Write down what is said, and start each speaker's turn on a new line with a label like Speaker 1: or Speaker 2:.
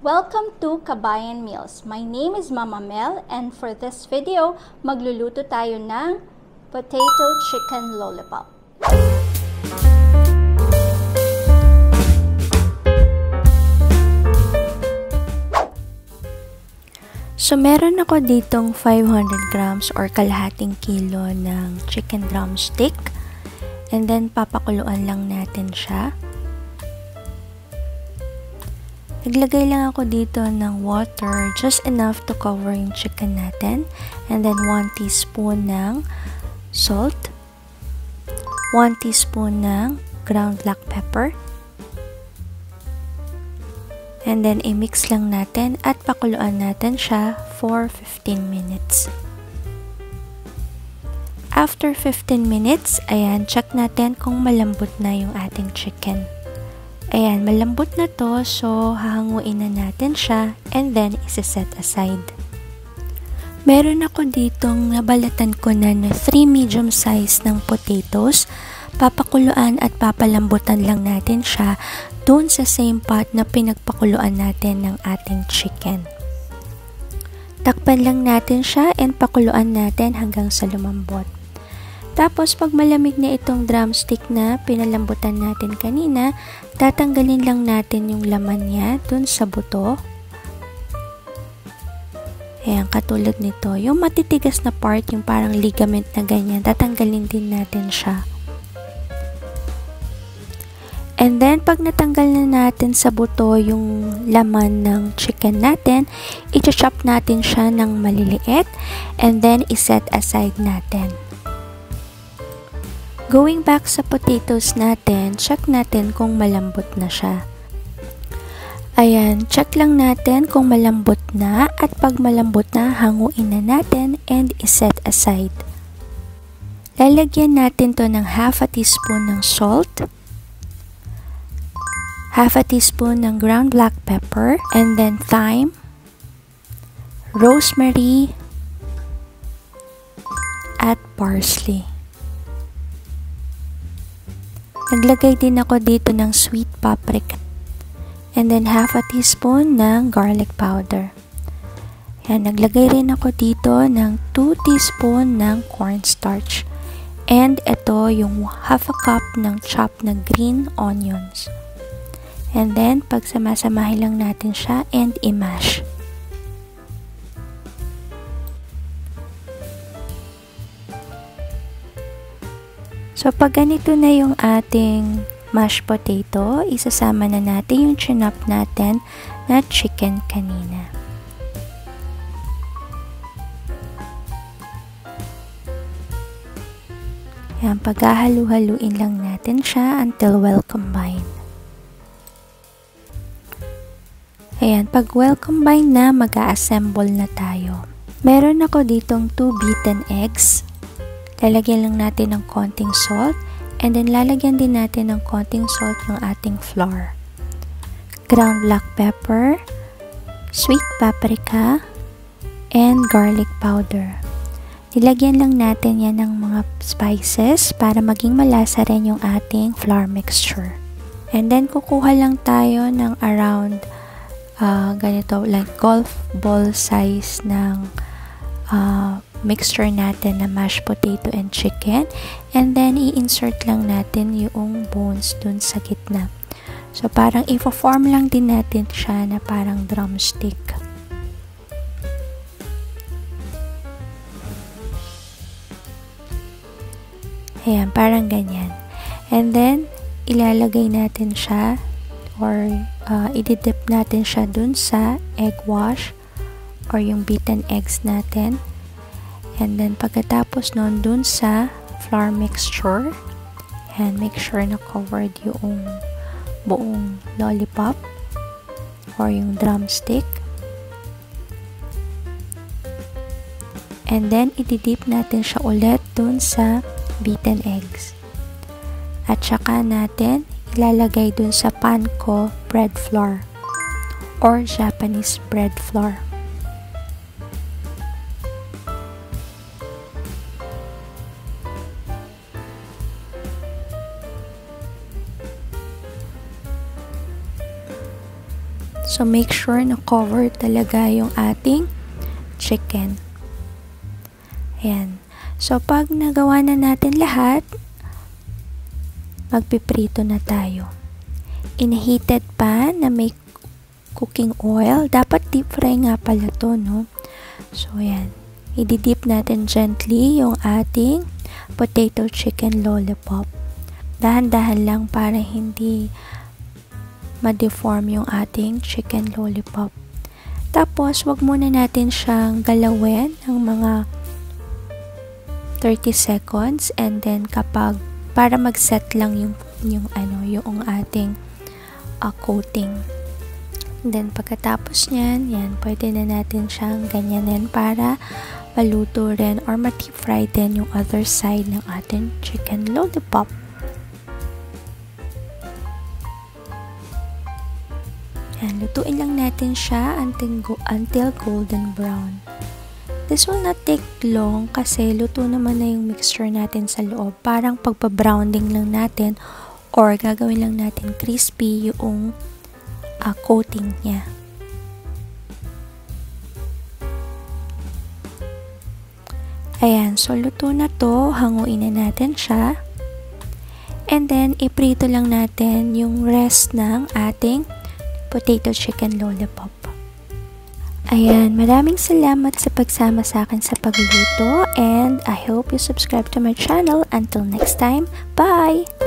Speaker 1: Welcome to Kabayan Meals. My name is Mama Mel and for this video, magluluto tayo ng potato chicken lollipop. So meron ako ditong 500 grams or kalahating kilo ng chicken drumstick. And then papakuluan lang natin siya. Naglagay lang ako dito ng water, just enough to cover yung chicken natin. And then 1 teaspoon ng salt, 1 teaspoon ng ground black pepper. And then i-mix lang natin at pakuluan natin siya for 15 minutes. After 15 minutes, ayan, check natin kung malambot na yung ating chicken. Ayan, malambot na to, so hahanguin na natin siya and then isa-set aside. Meron ako ditong nabalatan ko na 3 medium size ng potatoes. Papakuluan at papalambutan lang natin siya doon sa same pot na pinagpakuluan natin ng ating chicken. Takpan lang natin siya and pakuluan natin hanggang sa lumambot. Tapos pag malamig na itong drumstick na pinalambutan natin kanina, tatanggalin lang natin yung laman niya dun sa buto. Ayan, katulad nito. Yung matitigas na part, yung parang ligament na ganyan, tatanggalin din natin siya. And then, pag natanggal na natin sa buto yung laman ng chicken natin, i-chop natin siya ng maliliit and then iset aside natin. Going back sa potatoes natin, check natin kung malambot na siya. Ayan, check lang natin kung malambot na at pag malambot na, hanguin na natin and iset aside. Lalagyan natin to ng half a teaspoon ng salt, half a teaspoon ng ground black pepper, and then thyme, rosemary, at parsley. Naglagay din ako dito ng sweet paprika. And then half a teaspoon ng garlic powder. Yan, naglagay rin ako dito ng 2 teaspoon ng cornstarch. And ito yung half a cup ng chopped na green onions. And then pagsamasamahin lang natin siya and i-mash. So, pag ganito na yung ating mashed potato, isasama na natin yung chinop natin na chicken kanina. Yan, paghahalu-haluin lang natin siya until well combined. Ayan, pag well combined na, mag-a-assemble na tayo. Meron ako ditong 2 beaten eggs. Lalagyan lang natin ng konting salt and then lalagyan din natin ng konting salt yung ating flour. Ground black pepper, sweet paprika, and garlic powder. Nilagyan lang natin yan ng mga spices para maging malasa rin yung ating flour mixture. And then kukuha lang tayo ng around ganito, like golf ball size ng mixture natin na mashed potato and chicken, and then i-insert lang natin yung bones dun sa gitna. So parang i-form lang din natin siya na parang drumstick. Ayan, parang ganyan. And then ilalagay natin siya or i-dip natin siya dun sa egg wash or yung beaten eggs natin. And then, pagkatapos nun, dun sa flour mixture, and make sure na covered yung buong lollipop or yung drumstick. And then, i-dip natin siya ulit dun sa beaten eggs. At saka natin, ilalagay dun sa panko bread flour or Japanese bread flour. So, make sure na cover talaga yung ating chicken. Ayan. So, pag nagawa na natin lahat, magpiprito na tayo. In a heated pan na may cooking oil, dapat deep fry nga pala to, no? So, ayan. I-dip natin gently yung ating potato chicken lollipop. Dahan-dahan lang para hindi ma-deform yung ating chicken lollipop. Tapos, wag muna natin siyang galawin ng mga 30 seconds and then para mag-set lang yung ating coating. And then, pagkatapos niyan, yan, pwede na natin siyang ganyanin para maluto rin or ma-fry din yung other side ng ating chicken lollipop. Yan, lutuin lang natin siya until golden brown. This will not take long kasi luto naman na yung mixture natin sa loob. Parang pagpa-browning lang natin or gagawin lang natin crispy yung coating niya. Ayan, so luto na to. Hanguin na natin siya. And then, iprito lang natin yung rest ng ating potato chicken lollipop. Ayan, maraming salamat sa pagsama sa akin sa pagluto and I hope you subscribe to my channel. Until next time, bye!